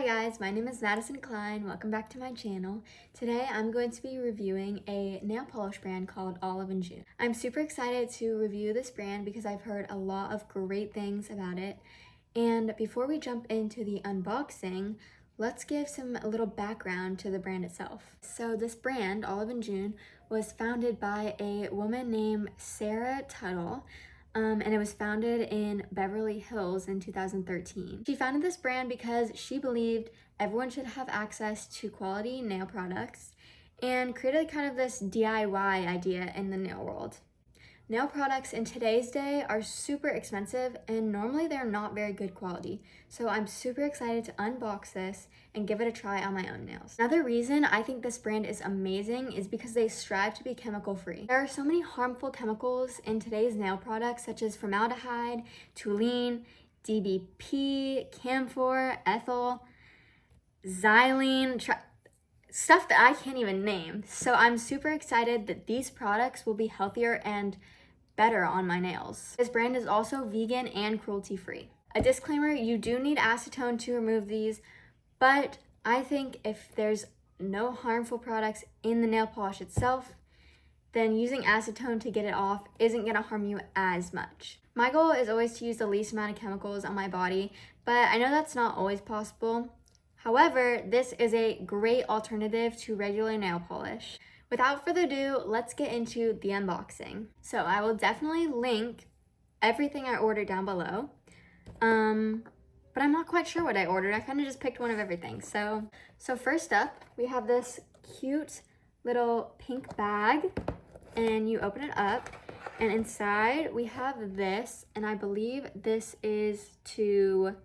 guys, my name is Madison Klein. Welcome back to my channel. Today I'm going to be reviewing a nail polish brand called Olive & June. I'm super excited to review this brand because I've heard a lot of great things about it. And before we jump into the unboxing, let's give a little background to the brand itself. So this brand, Olive & June, was founded by a woman named Sarah Tuttle. And it was founded in Beverly Hills in 2013. She founded this brand because she believed everyone should have access to quality nail products and created kind of this DIY idea in the nail world. Nail products in today's day are super expensive and normally they're not very good quality. So I'm super excited to unbox this and give it a try on my own nails. Another reason I think this brand is amazing is because they strive to be chemical free. There are so many harmful chemicals in today's nail products such as formaldehyde, toluene, DBP, camphor, ethyl, xylene, stuff that I can't even name. So I'm super excited that these products will be healthier and better on my nails. This brand is also vegan and cruelty free. A disclaimer, you do need acetone to remove these, but I think if there's no harmful products in the nail polish itself, then using acetone to get it off isn't gonna harm you as much. My goal is always to use the least amount of chemicals on my body, but I know that's not always possible. However, this is a great alternative to regular nail polish. Without further ado, let's get into the unboxing. So I will definitely link everything I ordered down below, but I'm not quite sure what I ordered. I kind of just picked one of everything. So first up, we have this cute little pink bag, and you open it up, and inside we have this, and I believe this is to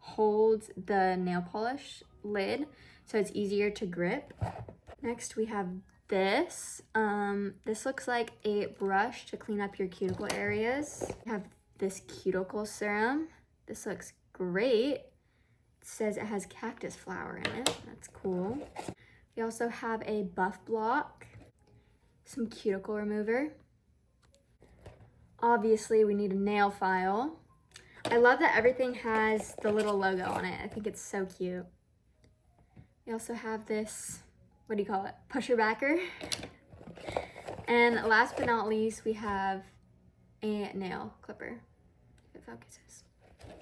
hold the nail polish lid so it's easier to grip. Next we have this. This looks like a brush to clean up your cuticle areas. We have this cuticle serum. This looks great. It says it has cactus flower in it. That's cool. We also have a buff block, some cuticle remover. Obviously we need a nail file. I love that everything has the little logo on it. I think it's so cute. We also have this, what do you call it? Pusher backer. And last but not least, we have a nail clipper. If it focuses.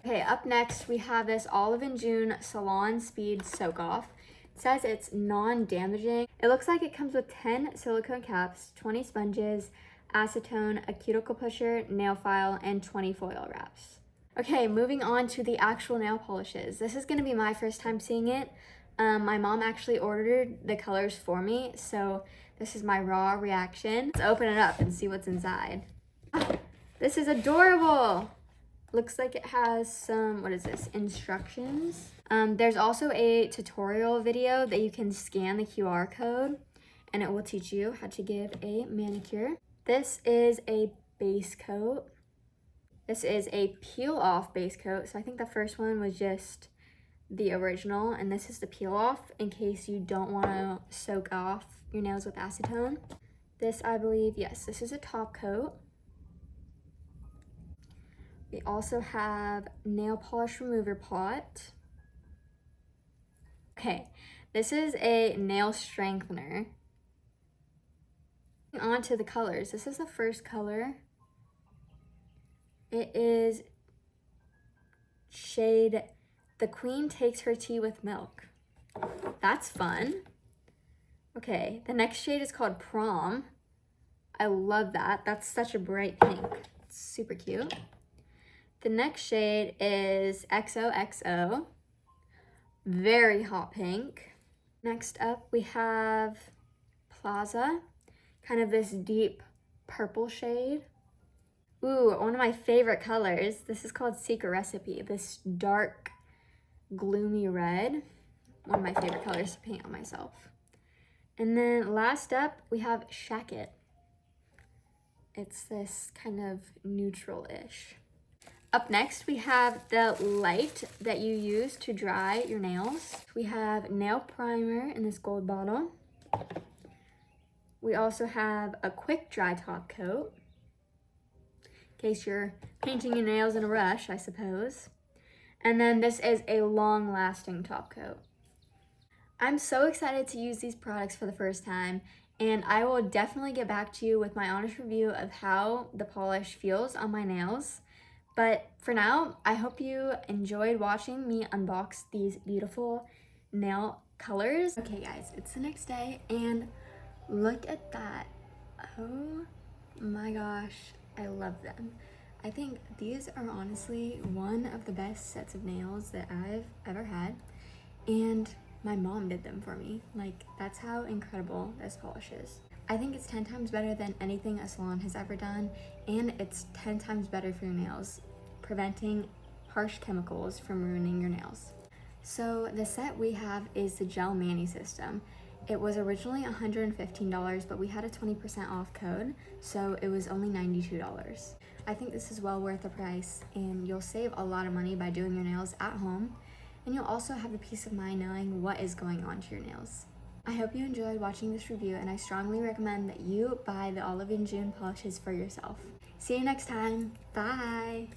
Okay, up next, we have this Olive & June Salon Speed Soak Off. It says it's non-damaging. It looks like it comes with 10 silicone caps, 20 sponges, acetone, a cuticle pusher, nail file, and 20 foil wraps. Okay, moving on to the actual nail polishes. This is gonna be my first time seeing it. My mom actually ordered the colors for me, so this is my raw reaction. Let's open it up and see what's inside. This is adorable. Looks like it has some, what is this, instructions. There's also a tutorial video that you can scan the QR code and it will teach you how to give a manicure. This is a base coat. This is a peel off base coat. So I think the first one was just the original, and this is the peel off in case you don't want to soak off your nails with acetone. This, I believe, yes, this is a top coat. We also have nail polish remover pot. Okay, this is a nail strengthener. On to the colors. This is the first color. It is shade The Queen Takes Her Tea with Milk. That's fun. Okay, the next shade is called Prom. I love that. That's such a bright pink. It's super cute. The next shade is XOXO. Very hot pink. Next up, we have Plaza. Kind of this deep purple shade. Ooh, one of my favorite colors. This is called Secret Recipe. This dark, gloomy red. One of my favorite colors to paint on myself. And then last up, we have Shacket. It's this kind of neutral-ish. Up next, we have the light that you use to dry your nails. We have nail primer in this gold bottle. We also have a quick dry top coat, in case you're painting your nails in a rush, I suppose. And then this is a long-lasting top coat. I'm so excited to use these products for the first time, and I will definitely get back to you with my honest review of how the polish feels on my nails. But for now, I hope you enjoyed watching me unbox these beautiful nail colors. Okay guys, it's the next day and look at that. Oh my gosh, I love them. I think these are honestly one of the best sets of nails that I've ever had, and my mom did them for me. Like, that's how incredible this polish is. I think it's 10 times better than anything a salon has ever done, and it's 10 times better for your nails, preventing harsh chemicals from ruining your nails. So the set we have is the Gel Mani system. It was originally $115, but we had a 20% off code, so it was only $92. I think this is well worth the price, and you'll save a lot of money by doing your nails at home, and you'll also have the peace of mind knowing what is going on to your nails. I hope you enjoyed watching this review, and I strongly recommend that you buy the Olive and June polishes for yourself. See you next time. Bye!